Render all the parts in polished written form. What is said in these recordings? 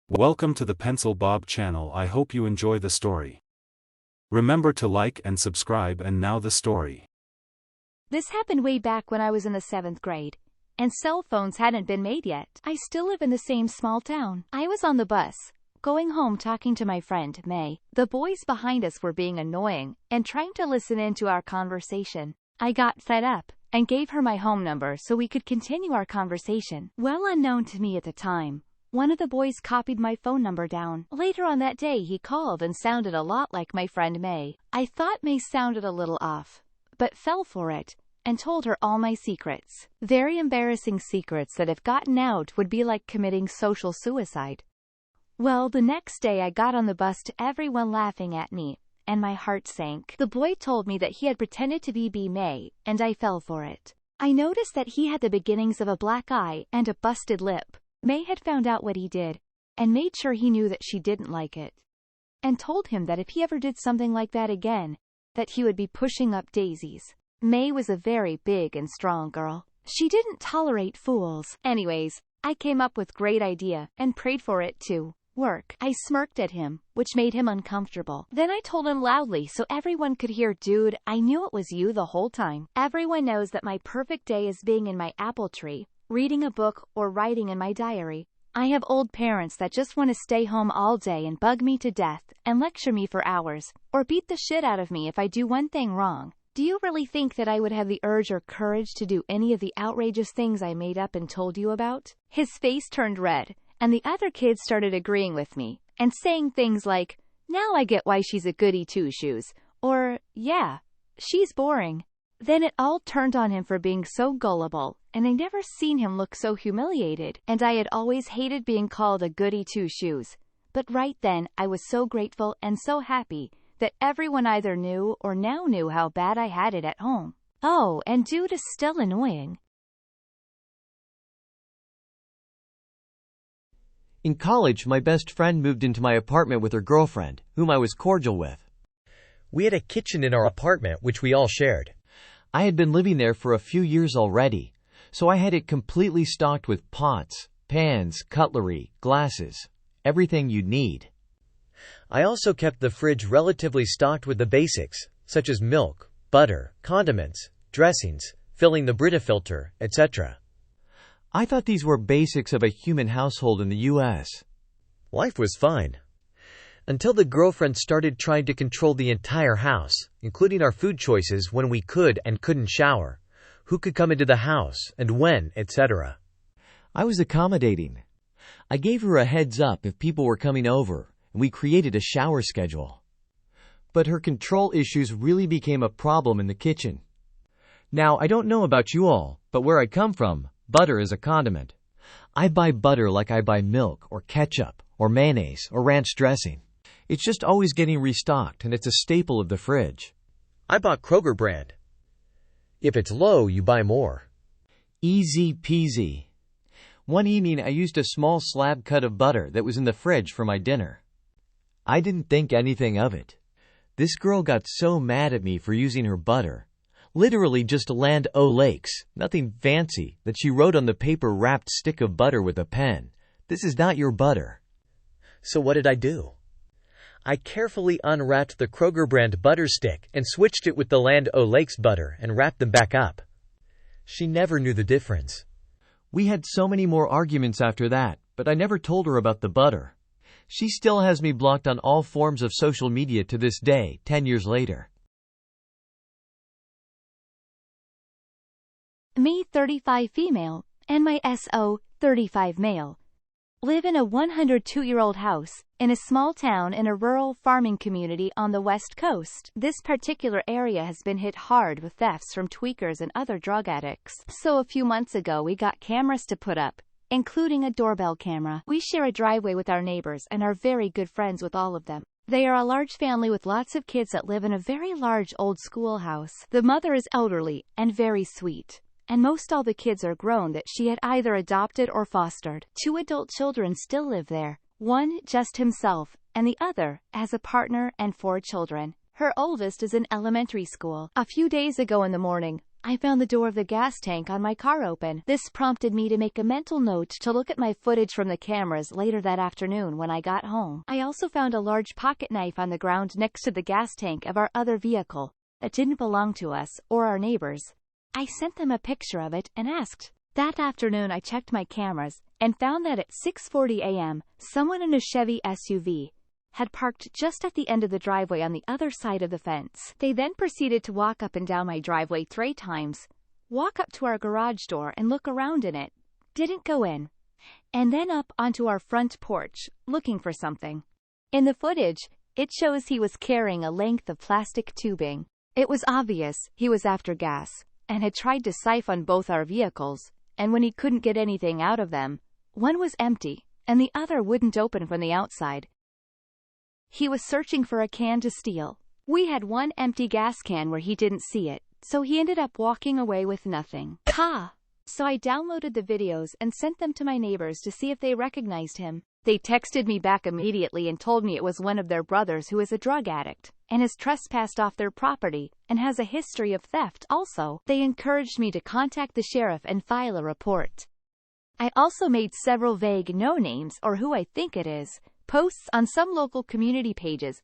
Welcome to the Pencil Bob channel. I hope you enjoy the story. Remember to like and subscribe. And now the story. This happened way back when I was in the 7th grade, and cell phones hadn't been made yet. I still live in the same small town. I was on the bus, going home talking to my friend, May. The boys behind us were being annoying and trying to listen in to our conversation. I got fed up and gave her my home number so we could continue our conversation. Well unknown to me at the time, one of the boys copied my phone number down. Later on that day he called and sounded a lot like my friend May. I thought May sounded a little off, but fell for it and told her all my secrets. Very embarrassing secrets that if gotten out would be like committing social suicide. Well, the next day I got on the bus to everyone laughing at me, and my heart sank. The boy told me that he had pretended to be May, and I fell for it. I noticed that he had the beginnings of a black eye and a busted lip. May had found out what he did, and made sure he knew that she didn't like it, and told him that if he ever did something like that again, that he would be pushing up daisies. May was a very big and strong girl. She didn't tolerate fools. Anyways, I came up with great idea, and prayed for it to work. I smirked at him, which made him uncomfortable. Then I told him loudly so everyone could hear, "Dude, I knew it was you the whole time." Everyone knows that my perfect day is being in my apple tree, reading a book, or writing in my diary. I have old parents that just want to stay home all day and bug me to death, and lecture me for hours, or beat the shit out of me if I do one thing wrong. Do you really think that I would have the urge or courage to do any of the outrageous things I made up and told you about? His face turned red, and the other kids started agreeing with me, and saying things like, "Now I get why she's a goody two-shoes," or, "Yeah, she's boring." Then it all turned on him for being so gullible, and I never seen him look so humiliated, and I had always hated being called a goody two-shoes. But right then I was so grateful and so happy that everyone either knew or now knew how bad I had it at home. Oh, and dude is still annoying. In college, my best friend moved into my apartment with her girlfriend, whom I was cordial with. We had a kitchen in our apartment which we all shared. I had been living there for a few years already, so I had it completely stocked with pots, pans, cutlery, glasses, everything you'd need. I also kept the fridge relatively stocked with the basics, such as milk, butter, condiments, dressings, filling the Brita filter, etc. I thought these were basics of a human household in the U.S. Life was fine. Until the girlfriend started trying to control the entire house, including our food choices, when we could and couldn't shower, who could come into the house, and when, etc. I was accommodating. I gave her a heads up if people were coming over, and we created a shower schedule. But her control issues really became a problem in the kitchen. Now, I don't know about you all, but where I come from, butter is a condiment. I buy butter like I buy milk, or ketchup, or mayonnaise, or ranch dressing. It's just always getting restocked, and it's a staple of the fridge. I bought Kroger brand. If it's low, you buy more. Easy peasy. One evening, I used a small slab cut of butter that was in the fridge for my dinner. I didn't think anything of it. This girl got so mad at me for using her butter, literally just Land O'Lakes, nothing fancy, that she wrote on the paper-wrapped stick of butter with a pen, "This is not your butter." So what did I do? I carefully unwrapped the Kroger brand butter stick and switched it with the Land O'Lakes butter and wrapped them back up. She never knew the difference. We had so many more arguments after that, but I never told her about the butter. She still has me blocked on all forms of social media to this day, 10 years later. Me, 35 female, and my SO, 35 male, live in a 102-year-old house in a small town in a rural farming community on the West Coast. This particular area has been hit hard with thefts from tweakers and other drug addicts. So a few months ago we got cameras to put up, including a doorbell camera. We share a driveway with our neighbors and are very good friends with all of them. They are a large family with lots of kids that live in a very large old schoolhouse. The mother is elderly and very sweet, and most all the kids are grown that she had either adopted or fostered. 2 adult children still live there, one just himself, and the other has a partner and 4 children. Her oldest is in elementary school. A few days ago in the morning, I found the door of the gas tank on my car open. This prompted me to make a mental note to look at my footage from the cameras later that afternoon when I got home. I also found a large pocket knife on the ground next to the gas tank of our other vehicle that didn't belong to us or our neighbors. I sent them a picture of it and asked. That afternoon I checked my cameras and found that at 6:40 a.m., someone in a Chevy SUV had parked just at the end of the driveway on the other side of the fence. They then proceeded to walk up and down my driveway 3 times, walk up to our garage door and look around in it, didn't go in, and then up onto our front porch, looking for something. In the footage, it shows he was carrying a length of plastic tubing. It was obvious he was after gas, and had tried to siphon both our vehicles, and when he couldn't get anything out of them, one was empty, and the other wouldn't open from the outside. He was searching for a can to steal. We had one empty gas can where he didn't see it, so he ended up walking away with nothing. So I downloaded the videos and sent them to my neighbors to see if they recognized him. They texted me back immediately and told me it was one of their brothers who is a drug addict, and has trespassed off their property, and has a history of theft also. They encouraged me to contact the sheriff and file a report. I also made several vague no names or who I think it is posts on some local community pages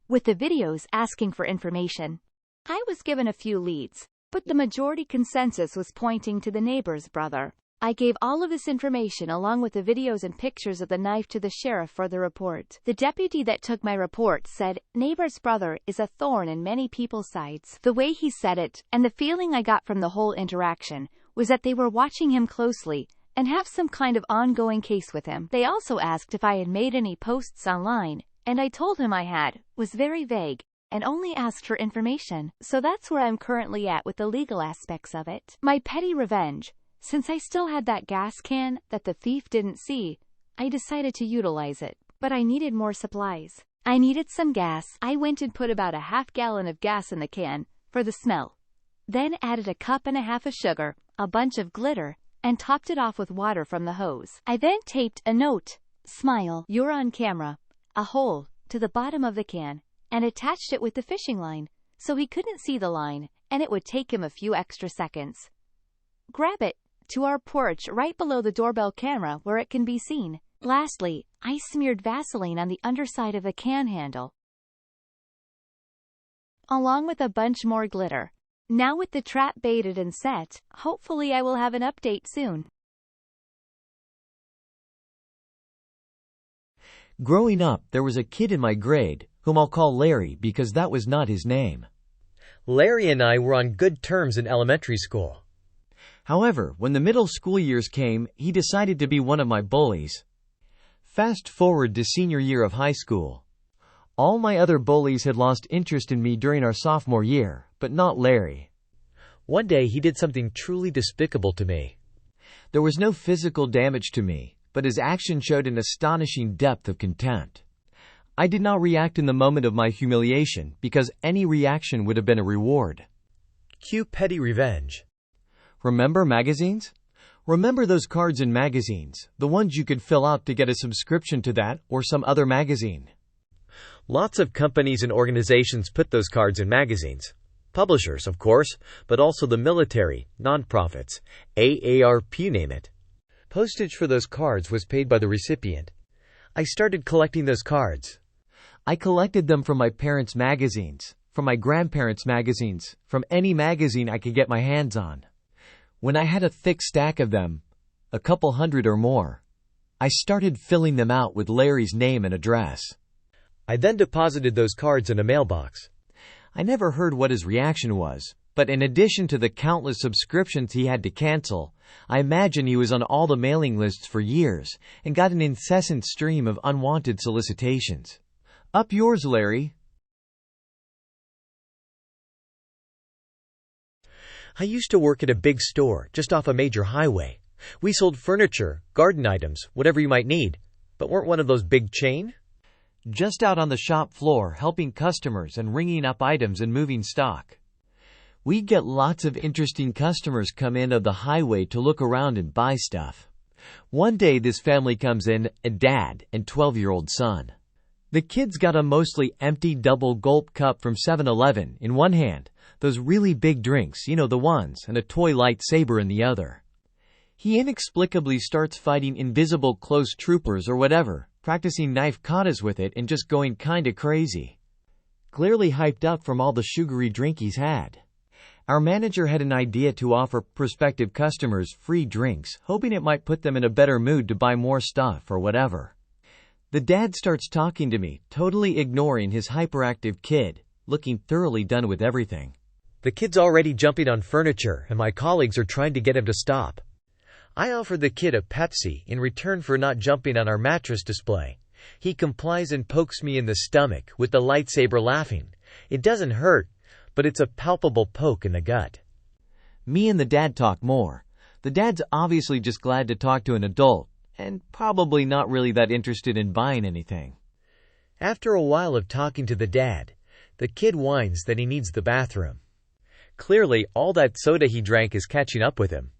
with the videos asking for information. I was given a few leads, but the majority consensus was pointing to the neighbor's brother. I gave all of this information along with the videos and pictures of the knife to the sheriff for the report. The deputy that took my report said, "Neighbor's brother is a thorn in many people's sides." The way he said it, and the feeling I got from the whole interaction, was that they were watching him closely and have some kind of ongoing case with him. They also asked if I had made any posts online, and I told him I had, was very vague, and only asked for information. So that's where I'm currently at with the legal aspects of it. My petty revenge, since I still had that gas can that the thief didn't see, I decided to utilize it, but I needed more supplies. I needed some gas. I went and put about a half-gallon of gas in the can, for the smell. Then added a cup and a half of sugar, a bunch of glitter, and topped it off with water from the hose. I then taped a note, "Smile, you're on camera," a hole, to the bottom of the can, and attached it with the fishing line, so he couldn't see the line, and it would take him a few extra seconds. Grab it, to our porch right below the doorbell camera where it can be seen. Lastly, I smeared Vaseline on the underside of the can handle, along with a bunch more glitter. Now with the trap baited and set, hopefully I will have an update soon. Growing up, there was a kid in my grade, whom I'll call Larry because that was not his name. Larry and I were on good terms in elementary school. However, when the middle school years came, he decided to be one of my bullies. Fast forward to senior year of high school. All my other bullies had lost interest in me during our sophomore year, but not Larry. One day he did something truly despicable to me. There was no physical damage to me, but his action showed an astonishing depth of contempt. I did not react in the moment of my humiliation because any reaction would have been a reward. Cue petty revenge. Remember magazines? Remember those cards in magazines, the ones you could fill out to get a subscription to that or some other magazine? Lots of companies and organizations put those cards in magazines. Publishers, of course, but also the military, nonprofits, AARP, you name it. Postage for those cards was paid by the recipient. I started collecting those cards. I collected them from my parents' magazines, from my grandparents' magazines, from any magazine I could get my hands on. When I had a thick stack of them, a couple hundred or more, I started filling them out with Larry's name and address. I then deposited those cards in a mailbox. I never heard what his reaction was, but in addition to the countless subscriptions he had to cancel, I imagine he was on all the mailing lists for years and got an incessant stream of unwanted solicitations. Up yours, Larry. I used to work at a big store just off a major highway. We sold furniture, garden items, whatever you might need, but weren't one of those big chain. Just out on the shop floor helping customers and ringing up items and moving stock. We get lots of interesting customers come in of the highway to look around and buy stuff. One day this family comes in, a dad and 12-year-old son. The kid's got a mostly empty double gulp cup from 7-Eleven in one hand, Those really big drinks, you know the ones, and a toy lightsaber in the other. He inexplicably starts fighting invisible close troopers or whatever, practicing knife katas with it and just going kinda crazy. Clearly hyped up from all the sugary drink he's had. Our manager had an idea to offer prospective customers free drinks, hoping it might put them in a better mood to buy more stuff or whatever. The dad starts talking to me, totally ignoring his hyperactive kid, looking thoroughly done with everything. The kid's already jumping on furniture, and my colleagues are trying to get him to stop. I offer the kid a Pepsi in return for not jumping on our mattress display. He complies and pokes me in the stomach, with the lightsaber laughing. It doesn't hurt, but it's a palpable poke in the gut. Me and the dad talk more. The dad's obviously just glad to talk to an adult, and probably not really that interested in buying anything. After a while of talking to the dad, the kid whines that he needs the bathroom. Clearly, all that soda he drank is catching up with him.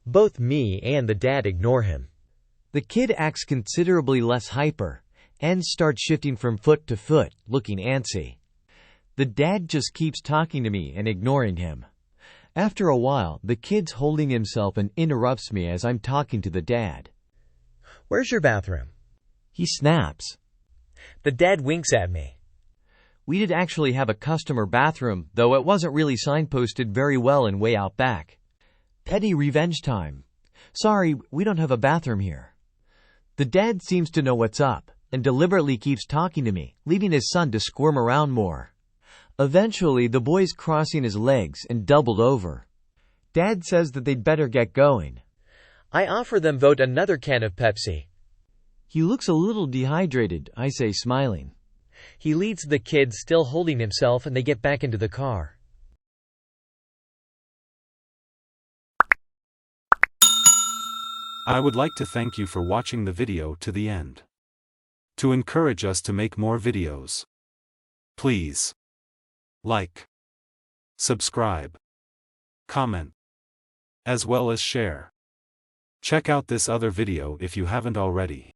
Both me and the dad ignore him. The kid acts considerably less hyper, and starts shifting from foot to foot, looking antsy. The dad just keeps talking to me and ignoring him. After a while, the kid's holding himself and interrupts me as I'm talking to the dad. "Where's your bathroom?" He snaps. The dad winks at me. We did actually have a customer bathroom, though it wasn't really signposted very well and way out back. Petty revenge time. Sorry, we don't have a bathroom here. The dad seems to know what's up, and deliberately keeps talking to me, leaving his son to squirm around more. Eventually, the boy's crossing his legs and doubled over. Dad says that they'd better get going. I offer them both another can of Pepsi. He looks a little dehydrated, I say, smiling. He leads the kid, still holding himself, and they get back into the car. I would like to thank you for watching the video to the end. To encourage us to make more videos, please like, subscribe, comment, as well as share. Check out this other video if you haven't already.